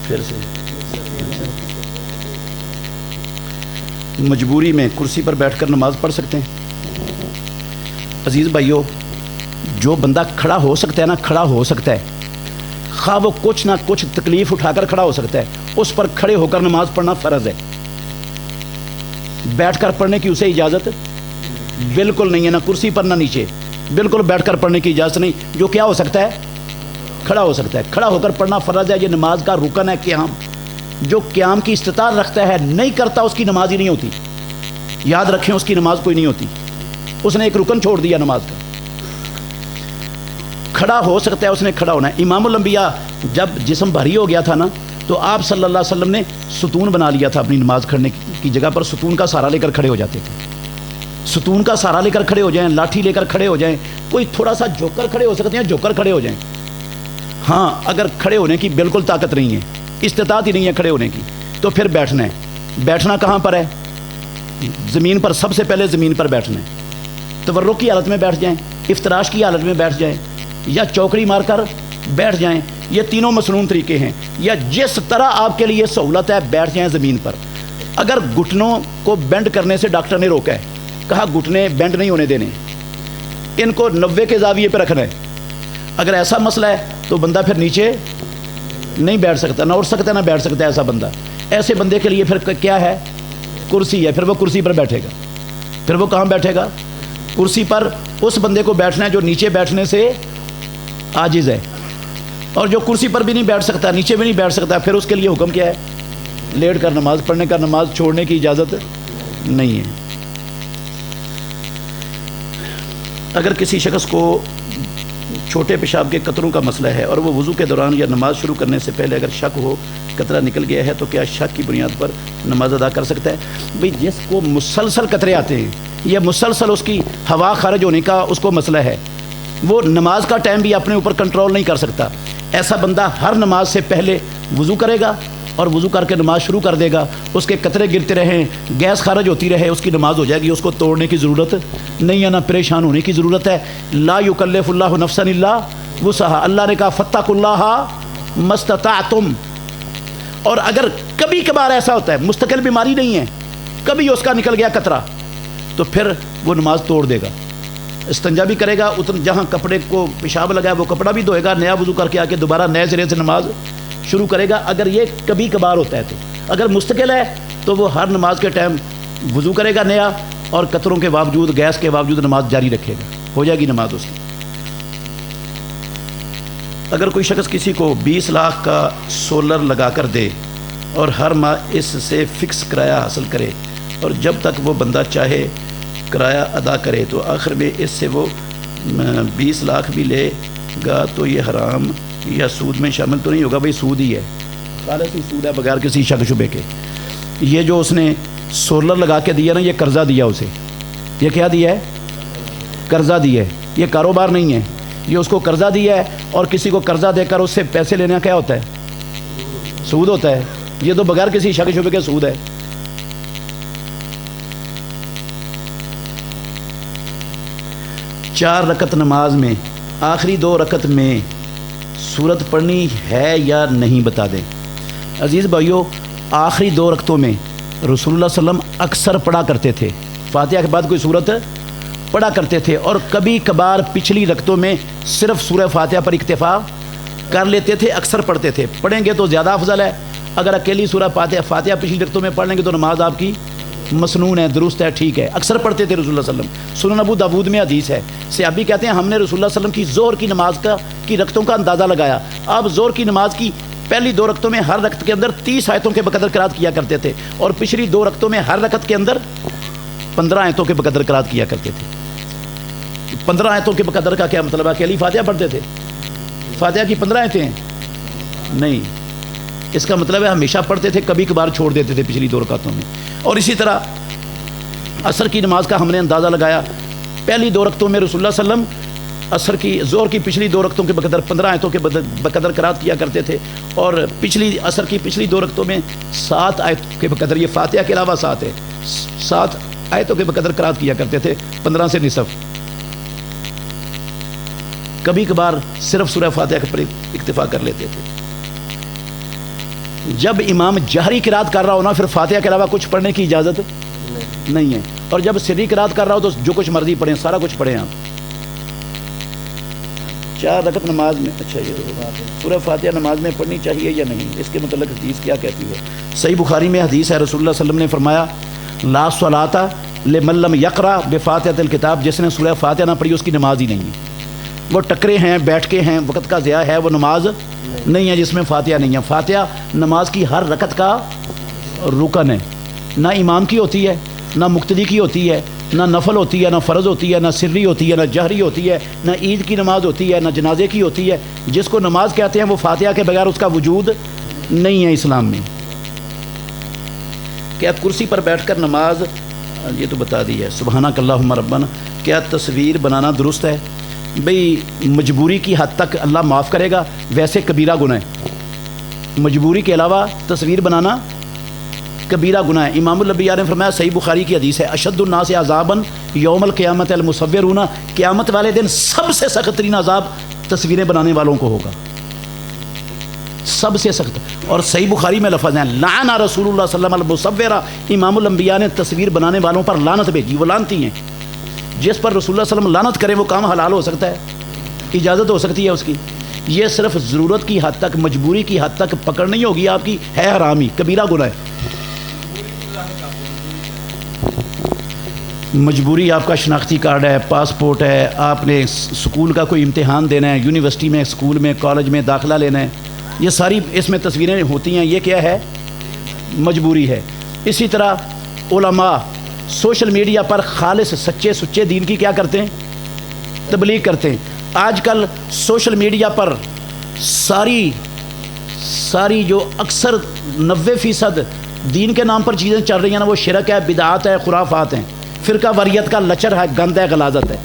پھر سے مجبوری میں کرسی پر بیٹھ کر نماز پڑھ سکتے ہیں؟ عزیز بھائیو، جو بندہ کھڑا ہو سکتا ہے نا، کھڑا ہو سکتا ہے، خواہ وہ کچھ نہ کچھ تکلیف اٹھا کر کھڑا ہو سکتا ہے، اس پر کھڑے ہو کر نماز پڑھنا فرض ہے۔ بیٹھ کر پڑھنے کی اسے اجازت بالکل نہیں ہے، نہ کرسی پر نہ نیچے، بالکل بیٹھ کر پڑھنے کی اجازت نہیں۔ جو کیا ہو سکتا ہے؟ کھڑا ہو سکتا ہے۔ کھڑا ہو کر پڑھنا فرض ہے، یہ نماز کا رکن ہے قیام۔ جو قیام کی استطاعت رکھتا ہے نہیں کرتا، اس کی نماز ہی نہیں ہوتی۔ یاد رکھیں، اس کی نماز کوئی نہیں ہوتی، اس نے ایک رکن چھوڑ دیا نماز کا۔ کھڑا ہو سکتا ہے، اس نے کھڑا ہونا ہے۔ امام الانبیاء جب جسم بھاری ہو گیا تھا نا، تو آپ صلی اللہ علیہ وسلم نے ستون بنا لیا تھا، اپنی نماز کھڑنے کی جگہ پر ستون کا سہارا لے کر کھڑے ہو جاتے تھے۔ ستون کا سہارا لے کر کھڑے ہو جائیں، لاٹھی لے کر کھڑے ہو جائیں، کوئی تھوڑا سا جھک کر کھڑے ہو سکتے ہیں، جھک کر کھڑے ہو جائیں۔ ہاں، اگر کھڑے ہونے کی بالکل طاقت نہیں ہے، استطاعت ہی نہیں ہے کھڑے ہونے کی، تو پھر بیٹھنا ہے۔ بیٹھنا کہاں پر ہے؟ زمین پر، سب سے پہلے زمین پر بیٹھنا ہے۔ تورک کی حالت میں بیٹھ جائیں، افتراش کی حالت میں بیٹھ جائیں، یا چوکڑی مار کر بیٹھ جائیں۔ یہ تینوں مسنون طریقے ہیں، یا جس طرح آپ کے لیے سہولت ہے بیٹھ جائیں زمین پر۔ اگر گھٹنوں کو بینڈ کرنے سے ڈاکٹر نے روکا ہے، کہا گھٹنے بینڈ نہیں ہونے دینے، ان کو 90 کے زاویے پہ رکھنا ہے، اگر ایسا مسئلہ ہے تو بندہ پھر نیچے نہیں بیٹھ سکتا، نہ اٹھ سکتا نہ بیٹھ سکتا ایسا بندہ۔ ایسے بندے کے لیے پھر کیا ہے؟ کرسی ہے۔ پھر وہ کرسی پر بیٹھے گا۔ پھر وہ کہاں بیٹھے گا؟ کرسی پر۔ اس بندے کو بیٹھنا ہے جو نیچے بیٹھنے سے عاجز ہے، اور جو کرسی پر بھی نہیں بیٹھ سکتا، نیچے بھی نہیں بیٹھ سکتا، پھر اس کے لیے حکم کیا ہے؟ لیٹ کر نماز پڑھنے کا، نماز چھوڑنے کی اجازت نہیں ہے۔ اگر کسی شخص کو چھوٹے پیشاب کے قطروں کا مسئلہ ہے اور وہ وضو کے دوران یا نماز شروع کرنے سے پہلے اگر شک ہو قطرہ نکل گیا ہے، تو کیا شک کی بنیاد پر نماز ادا کر سکتا ہے؟ بھئی، جس کو مسلسل قطرے آتے ہیں یا مسلسل اس کی ہوا خارج ہونے کا اس کو مسئلہ ہے، وہ نماز کا ٹائم بھی اپنے اوپر کنٹرول نہیں کر سکتا، ایسا بندہ ہر نماز سے پہلے وضو کرے گا اور وضو کر کے نماز شروع کر دے گا۔ اس کے قطرے گرتے رہیں، گیس خارج ہوتی رہے، اس کی نماز ہو جائے گی، اس کو توڑنے کی ضرورت نہیں ہے، نہ پریشان ہونے کی ضرورت ہے۔ لا یکلف اللہ نفسا الا وسعها، اللہ نے کہا فاتقوا اللہ ما استطعتم۔ اور اگر کبھی کبھار ایسا ہوتا ہے، مستقل بیماری نہیں ہے، کبھی اس کا نکل گیا قطرہ، تو پھر وہ نماز توڑ دے گا، استنجا بھی کرے گا، جہاں کپڑے کو پیشاب لگا ہے وہ کپڑا بھی دھوئے گا، نیا وضو کر کے آ کے دوبارہ نئے سرے سے نماز شروع کرے گا، اگر یہ کبھی کبھار ہوتا ہے تو۔ اگر مستقل ہے تو وہ ہر نماز کے ٹائم وضو کرے گا نیا، اور قطروں کے باوجود، گیس کے باوجود نماز جاری رکھے گا، ہو جائے گی نماز اس کی۔ اگر کوئی شخص کسی کو 20 لاکھ کا سولر لگا کر دے اور ہر ماہ اس سے فکس کرایہ حاصل کرے، اور جب تک وہ بندہ چاہے کرایہ ادا کرے، تو آخر میں اس سے وہ 20 لاکھ بھی لے گا، تو یہ حرام یا سود میں شامل تو نہیں ہوگا؟ بھئی، سود ہی ہے، خالص ہی سود ہے، بغیر کسی شک شبے کے۔ یہ جو اس نے سولر لگا کے دیا نا، یہ قرضہ دیا اسے۔ یہ کیا دیا ہے؟ قرضہ دیا ہے، یہ کاروبار نہیں ہے، یہ اس کو قرضہ دیا ہے، اور کسی کو قرضہ دے کر اس سے پیسے لینا کیا ہوتا ہے؟ سود ہوتا ہے۔ یہ تو بغیر کسی شک شبے کے سود ہے۔ چار رکعت نماز میں آخری 2 رکعت میں سورت پڑھنی ہے یا نہیں، بتا دیں۔ عزیز بھائیو، آخری 2 رکعتوں میں رسول اللہ صلی اللہ علیہ وسلم اکثر پڑھا کرتے تھے، فاتحہ کے بعد کوئی سورت پڑھا کرتے تھے، اور کبھی کبھار پچھلی رکعتوں میں صرف سورہ فاتحہ پر اکتفا کر لیتے تھے، اکثر پڑھتے تھے۔ پڑھیں گے تو زیادہ افضل ہے، اگر اکیلی سورہ فاتحہ پچھلی رکعتوں میں پڑھ لیں گے تو نماز آپ کی مسنون ہے، درست ہے، ٹھیک ہے۔ اکثر پڑھتے تھے رسول اللہ صلی اللہ علیہ وسلم۔ سنن ابو داود میں حدیث ہے، صحابی کہتے ہیں ہم نے رسول اللہ صلی اللہ علیہ وسلم کی ظہر کی نماز کی رکعتوں کا اندازہ لگایا۔ آپ ظہر کی نماز کی پہلی 2 رکعتوں میں ہر رکعت کے اندر 30 آیتوں کے بقدر قرات کیا کرتے تھے، اور پچھلی 2 رکعتوں میں ہر رکعت کے اندر 15 آیتوں کے بقدر قرات کیا کرتے تھے۔ 15 آیتوں کے بقدر کا کیا مطلب ہے؟ اکیلی فاتحہ پڑھتے تھے؟ فاتحہ کی 15 آیتیں ہیں؟ نہیں، اس کا مطلب ہے ہمیشہ پڑھتے تھے، کبھی کبھار چھوڑ دیتے تھے پچھلی 2 رکعتوں میں۔ اور اسی طرح عصر کی نماز کا ہم نے اندازہ لگایا، پہلی 2 رکعتوں میں رسول اللہ صلی اللہ علیہ وسلم عصر کی ظہر کی پچھلی 2 رکعتوں کے بقدر 15 آیتوں کے بقدر قرات کیا کرتے تھے، اور عصر کی پچھلی 2 رکعتوں میں 7 آیتوں کے بقدر، یہ فاتحہ کے علاوہ 7 ہے، 7 آیتوں کے بقدر قرات کیا کرتے تھے، 15 سے نصف۔ کبھی کبھار صرف سورہ فاتحہ پر اکتفا کر لیتے تھے۔ جب امام جہری قرات کر رہا ہو نا پھر فاتحہ کے علاوہ کچھ پڑھنے کی اجازت نہیں ہے، اور جب سری قرات کر رہا ہو تو جو کچھ مرضی پڑھیں، سارا کچھ پڑھیں آپ 4 رکعت نماز میں۔ اچھا یہ سورہ فاتحہ نماز میں پڑھنی چاہیے یا نہیں، اس کے متعلق حدیث کیا کہتی ہے؟ صحیح بخاری میں حدیث ہے، رسول اللہ صلی اللہ علیہ وسلم نے فرمایا لا صلاۃ لمن لم یقرأ بفاتحۃ الکتاب، جس نے سورہ فاتحہ نہ پڑھی اس کی نماز ہی نہیں ہے۔ وہ ٹکرے ہیں، بیٹھ کے ہیں، وقت کا ضیاع ہے، وہ نماز نہیں ہے جس میں فاتحہ نہیں ہے۔ فاتحہ نماز کی ہر رکعت کا رکن ہے، نہ امام کی ہوتی ہے، نہ مقتدی کی ہوتی ہے، نہ نفل ہوتی ہے، نہ فرض ہوتی ہے، نہ سری ہوتی ہے، نہ جہری ہوتی ہے، نہ عید کی نماز ہوتی ہے، نہ جنازے کی ہوتی ہے۔ جس کو نماز کہتے ہیں وہ فاتحہ کے بغیر اس کا وجود نہیں ہے اسلام میں۔ کیا کرسی پر بیٹھ کر نماز، یہ تو بتا دی ہے، سبحانک اللہم ربنا، کیا تصویر بنانا درست ہے؟ بھئی مجبوری کی حد تک اللہ معاف کرے گا، ویسے کبیرہ گناہ ہے، مجبوری کے علاوہ تصویر بنانا کبیرہ گناہ ہے۔ امام الانبیاء نے فرمایا، صحیح بخاری کی حدیث ہے، اشد الناس عذابا یوم القیامت المصورون، قیامت والے دن سب سے سخت ترین عذاب تصویریں بنانے والوں کو ہوگا، سب سے سخت۔ اور صحیح بخاری میں لفظ ہیں لعن رسول اللہ صلی اللہ علیہ وسلم المصورہ، امام الانبیاء نے تصویر بنانے والوں پر لعنت بھیجی، وہ لعنتی ہیں۔ جس پر رسول اللہ صلی اللہ علیہ وسلم لعنت کرے وہ کام حلال ہو سکتا ہے، اجازت ہو سکتی ہے اس کی۔ یہ صرف ضرورت کی حد تک، مجبوری کی حد تک پکڑ نہیں ہوگی آپ کی، ہے حرام ہی، کبیرہ گناہ ہے۔ مجبوری آپ کا شناختی کارڈ ہے، پاسپورٹ ہے، آپ نے اسکول کا کوئی امتحان دینا ہے، یونیورسٹی میں، اسکول میں، کالج میں داخلہ لینا ہے، یہ ساری اس میں تصویریں ہوتی ہیں، یہ کیا ہے؟ مجبوری ہے۔ اسی طرح علماء سوشل میڈیا پر خالص سچے سچے دین کی کیا کرتے ہیں؟ تبلیغ کرتے ہیں۔ آج کل سوشل میڈیا پر ساری جو اکثر 90% دین کے نام پر چیزیں چل رہی ہیں نا، وہ شرک ہے، بدعات ہے، خرافات ہیں، فرقہ واریت کا لچر ہے، گند ہے، غلاظت ہے۔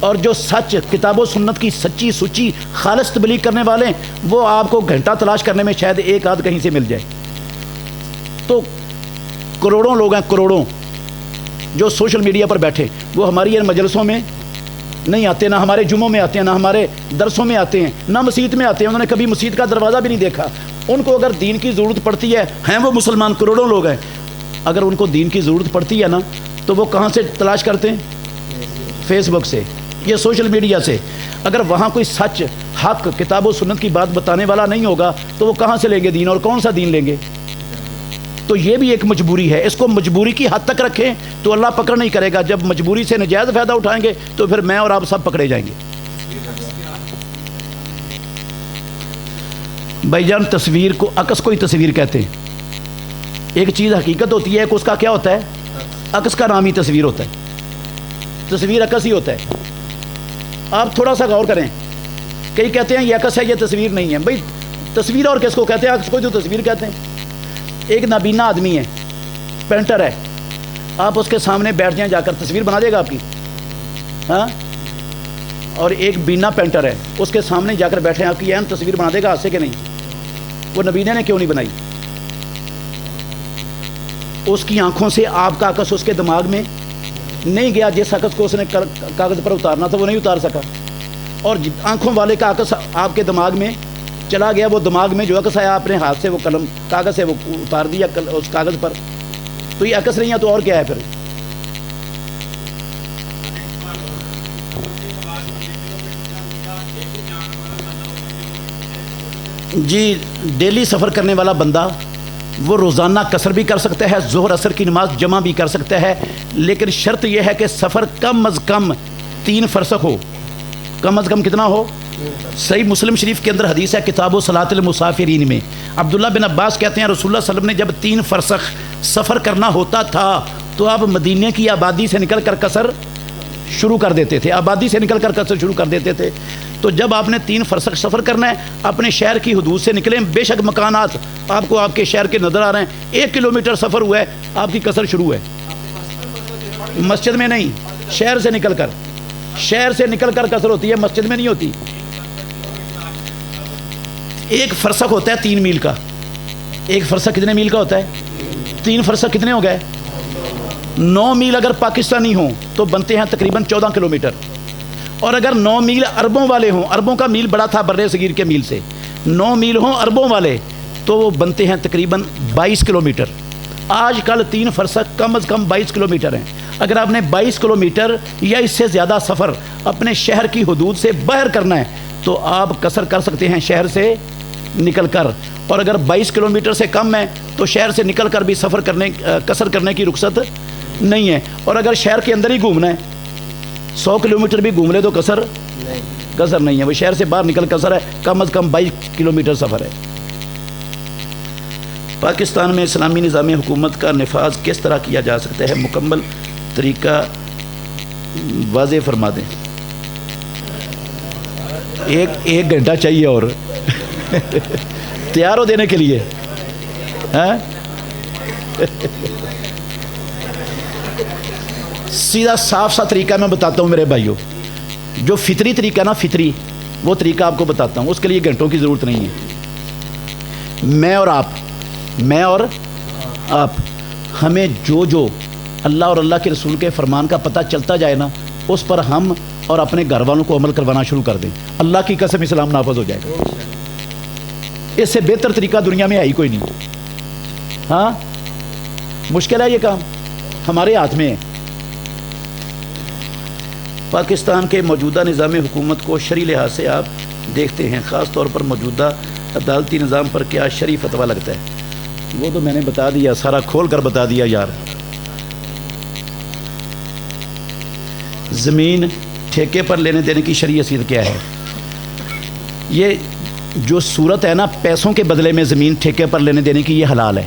اور جو سچ کتاب و سنت کی سچی سچی خالص تبلیغ کرنے والے ہیں، وہ آپ کو گھنٹہ تلاش کرنے میں شاید ایک آدھ کہیں سے مل جائے۔ تو کروڑوں لوگ ہیں، کروڑوں، جو سوشل میڈیا پر بیٹھے، وہ ہماری ان مجلسوں میں نہیں آتے، نہ ہمارے جمعوں میں آتے ہیں، نہ ہمارے درسوں میں آتے ہیں، نہ مسجد میں آتے ہیں، انہوں نے کبھی مسجد کا دروازہ بھی نہیں دیکھا۔ ان کو اگر دین کی ضرورت پڑتی ہے، ہیں وہ مسلمان کروڑوں لوگ ہیں، اگر ان کو دین کی ضرورت پڑتی ہے نا تو وہ کہاں سے تلاش کرتے ہیں؟ فیس بک سے یا سوشل میڈیا سے۔ اگر وہاں کوئی سچ حق کتاب و سنت کی بات بتانے والا نہیں ہوگا تو وہ کہاں سے لیں گے دین، اور کون سا دین لیں گے؟ تو یہ بھی ایک مجبوری ہے، اس کو مجبوری کی حد تک رکھیں تو اللہ پکڑ نہیں کرے گا۔ جب مجبوری سے نجائز فائدہ اٹھائیں گے تو پھر میں اور آپ سب پکڑے جائیں گے۔ بھائی جان، تصویر کو عکس کو ہی تصویر کہتے ہیں۔ ایک چیز حقیقت ہوتی ہے، ایک اس کا کیا ہوتا ہے؟ عکس کا نام ہی تصویر ہوتا ہے، تصویر عکس ہی ہوتا ہے۔ آپ تھوڑا سا غور کریں، کئی کہتے ہیں یہ عکس ہے، یہ تصویر نہیں ہے۔ بھائی تصویر اور کس کو کہتے ہیں؟ عکس کو جو تصویر کہتے ہیں۔ ایک نابینا آدمی ہے، پینٹر ہے، آپ اس کے سامنے بیٹھ جائیں جا کر، تصویر بنا دے گا آپ کی؟ ہاں؟ اور ایک بینا پینٹر ہے، اس کے سامنے جا کر بیٹھے آپ کی اہم تصویر بنا دے گا ہاتھ سے کہ نہیں؟ وہ نبینے نے کیوں نہیں بنائی؟ اس کی آنکھوں سے آپ کا عکس اس کے دماغ میں نہیں گیا، جس عکس کو اس نے کاغذ پر اتارنا تھا وہ نہیں اتار سکا، اور آنکھوں والے کا عکس آپ کے دماغ میں چلا گیا، وہ دماغ میں جو عکس آیا آپ نے ہاتھ سے وہ قلم کاغذ سے وہ اتار دیا اس کاغذ پر، تو یہ عکس نہیں ہے تو اور کیا ہے پھر؟ جی، ڈیلی سفر کرنے والا بندہ وہ روزانہ قصر بھی کر سکتا ہے، ظہر عصر کی نماز جمع بھی کر سکتا ہے، لیکن شرط یہ ہے کہ سفر کم از کم 3 فرسخ ہو۔ کم از کم کتنا ہو؟ صحیح مسلم شریف کے اندر حدیث ہے کتاب و صلاۃ المسافرین میں، عبداللہ بن عباس کہتے ہیں رسول اللہ صلی اللہ علیہ وسلم نے جب 3 فرسخ سفر کرنا ہوتا تھا تو آپ مدینے کی آبادی سے نکل کر قصر شروع کر دیتے تھے، آبادی سے نکل کر قصر شروع کر دیتے تھے۔ تو جب آپ نے 3 فرسخ سفر کرنا ہے، اپنے شہر کی حدود سے نکلیں، بے شک مکانات آپ کو آپ کے شہر کے نظر آ رہے ہیں، 1 کلومیٹر سفر ہوا ہے، آپ کی قصر شروع ہے۔ مسجد میں نہیں، شہر سے نکل کر، شہر سے نکل کر قصر ہوتی ہے، مسجد میں نہیں ہوتی۔ 1 فرسخ ہوتا ہے 3 میل کا، 1 فرسخ کتنے میل کا ہوتا ہے؟ 3 فرسخ کتنے ہو گئے؟ 9 میل اگر پاکستانی ہوں تو بنتے ہیں تقریباً 14 کلومیٹر، اور اگر 9 میل عربوں والے ہوں، عربوں کا میل بڑا تھا برِ صغیر کے میل سے، 9 میل ہوں عربوں والے تو وہ بنتے ہیں تقریباً 22 کلومیٹر. آج کل 3 فرسخ کم از کم 22 کلومیٹر ہیں. اگر آپ نے 22 کلومیٹر یا اس سے زیادہ سفر اپنے شہر کی حدود سے باہر کرنا ہے تو آپ قصر کر سکتے ہیں شہر سے نکل کر. اور اگر 22 کلومیٹر سے کم ہے تو شہر سے نکل کر بھی قصر کرنے کی رخصت نہیں ہے. اور اگر شہر کے اندر ہی گھومنا ہے 100 کلومیٹر بھی گھوم لے تو قصر نہیں ہے. وہ شہر سے باہر نکل قصر ہے. کم از کم 22 کلومیٹر سفر ہے. پاکستان میں اسلامی نظام حکومت کا نفاذ کس طرح کیا جا سکتا ہے؟ مکمل طریقہ واضح فرما دیں. ایک گھنٹہ چاہیے اور تیار ہو دینے کے لیے. سیدھا صاف سا طریقہ میں بتاتا ہوں میرے بھائیوں. جو فطری طریقہ نا فطری وہ طریقہ آپ کو بتاتا ہوں. اس کے لیے گھنٹوں کی ضرورت نہیں ہے. میں اور آپ ہمیں جو اللہ اور اللہ کے رسول کے فرمان کا پتہ چلتا جائے نا اس پر ہم اور اپنے گھر والوں کو عمل کروانا شروع کر دیں. اللہ کی قسم اسلام نافذ ہو جائے گا. اس سے بہتر طریقہ دنیا میں ہے ہی کوئی نہیں. ہاں مشکل ہے یہ کام, ہمارے ہاتھ میں ہے. پاکستان کے موجودہ نظام حکومت کو شرعی لحاظ سے آپ دیکھتے ہیں, خاص طور پر موجودہ عدالتی نظام پر کیا شرعی فتویٰ لگتا ہے؟ وہ تو میں نے بتا دیا, سارا کھول کر بتا دیا یار. زمین ٹھیکے پر لینے دینے کی شرعی حیثیت کیا ہے؟ یہ جو صورت ہے نا پیسوں کے بدلے میں زمین ٹھیکے پر لینے دینے کی, یہ حلال ہے.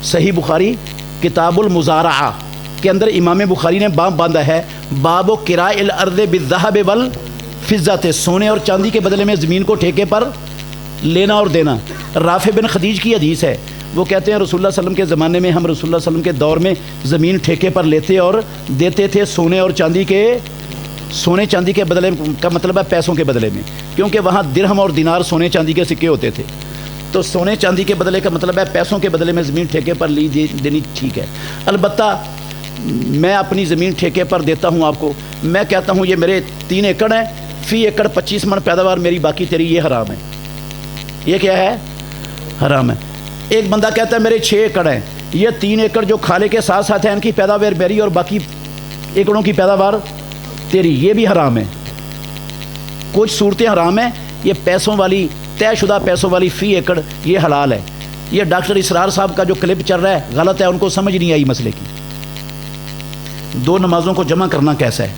صحیح بخاری کتاب المزارعہ کے اندر امام بخاری نے باب باندھا ہے, باب و کرائے الارض بالذہب والفضہ, سونے اور چاندی کے بدلے میں زمین کو ٹھیکے پر لینا اور دینا. رافع بن خدیج کی حدیث ہے, وہ کہتے ہیں رسول اللہ صلی اللہ علیہ وسلم کے زمانے میں ہم رسول اللہ صلی اللہ علیہ وسلم کے دور میں زمین ٹھیکے پر لیتے اور دیتے تھے سونے چاندی کے بدلے کا مطلب ہے پیسوں کے بدلے میں, کیونکہ وہاں درہم اور دینار سونے چاندی کے سکے ہوتے تھے. تو سونے چاندی کے بدلے کا مطلب ہے پیسوں کے بدلے میں زمین ٹھیکے پر لی دینی ٹھیک ہے. البتہ میں اپنی زمین ٹھیکے پر دیتا ہوں آپ کو, میں کہتا ہوں یہ میرے 3 ایکڑ ہیں, فی ایکڑ 25 من پیداوار میری, باقی تیری, یہ حرام ہے. یہ کیا ہے؟ حرام ہے. ایک بندہ کہتا ہے میرے 6 ایکڑ ہیں, یہ 3 ایکڑ جو کھالے کے ساتھ ساتھ ہیں ان کی پیداوار میری اور باقی ایکڑوں کی پیداوار تیری, یہ بھی حرام ہے. کچھ صورتیں حرام ہیں. یہ پیسوں والی, طے شدہ پیسوں والی فی ایکڑ یہ حلال ہے. یہ ڈاکٹر اسرار صاحب کا جو کلپ چل رہا ہے غلط ہے, ان کو سمجھ نہیں آئی مسئلے کی. 2 نمازوں کو جمع کرنا کیسا ہے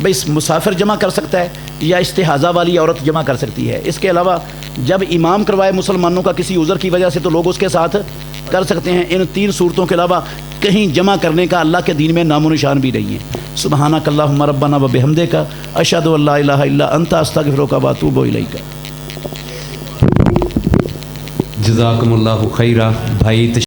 بھائی؟ مسافر جمع کر سکتا ہے یا استحاضہ والی عورت جمع کر سکتی ہے. اس کے علاوہ جب امام کروائے مسلمانوں کا کسی عذر کی وجہ سے تو لوگ اس کے ساتھ کر سکتے ہیں. ان 3 صورتوں کے علاوہ کہیں جمع کرنے کا اللہ کے دین میں نام و نشان بھی نہیں ہے. سبحانک اللہم ربنا و بحمدک اشہد ان لا الہ الا انت استغفرک و اتوب الیک. جزاکم اللہ خیرہ. بھائی